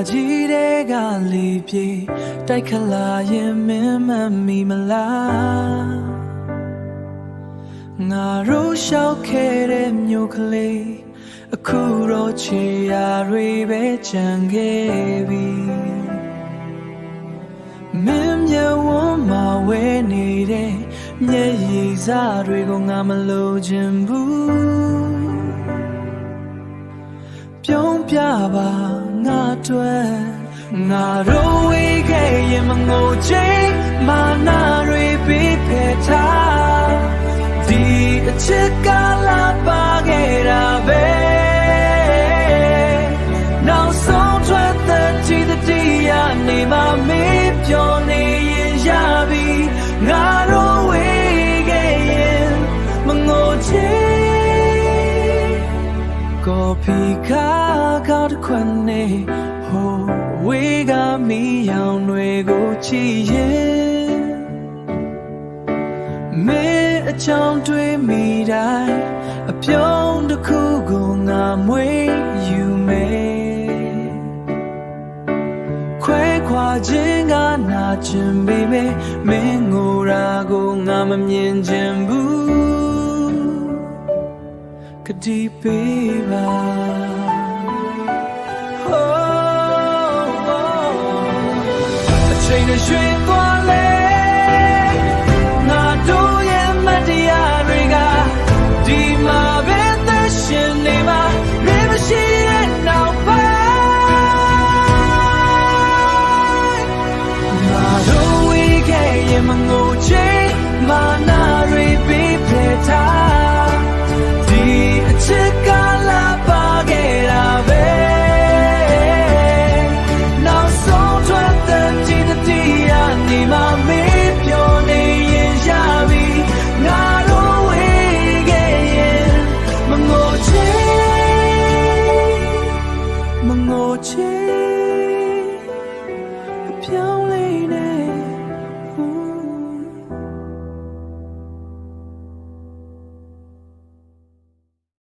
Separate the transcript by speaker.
Speaker 1: ကြီးတဲ့ကလေးပြေတိုက်ခလာရင်မင်းမမီမလားငါတို့ရှောက်ခဲ့တဲ့မြို့ကလေးအခုတော့ချီရာတွေပဲကြံခဲ့ပြီမင်းမြဝန်းမှာဝဲနေတဲ့မျက်ရည်စတွေကိုငါမလိုချင်ဘူးပြုံးပြပါငါတွေ့ငါတို့ဝေးခဲ့ရင်မငိုချင်မာနာတွေပြီးဖယ်ထားဒီအချစ်ကလာပါခဲ့တာပဲနောက်ဆုံးထွက်တဲ့ဒီတရားနေမှာမေးပြောနေရင်ရပြီငါတို့ဝေးခဲ့ရင်မငိုချင်ကော်ဖီကောက်ခွန်းနေဟိုဝေးကမီးရောင်တွေကိုချီရင်မဲအချောင်းတွေးမိတိုင်းအပြုံးတစ်ခုကိုငါမွေးယူမယ်ခွဲခွာခြင်းကနာချင်ပေမဲ့မင်းငိုရာကိုငါမမြင်ချင်ဘူးကတိပေးပါအချိန်နဲ့ရွှေ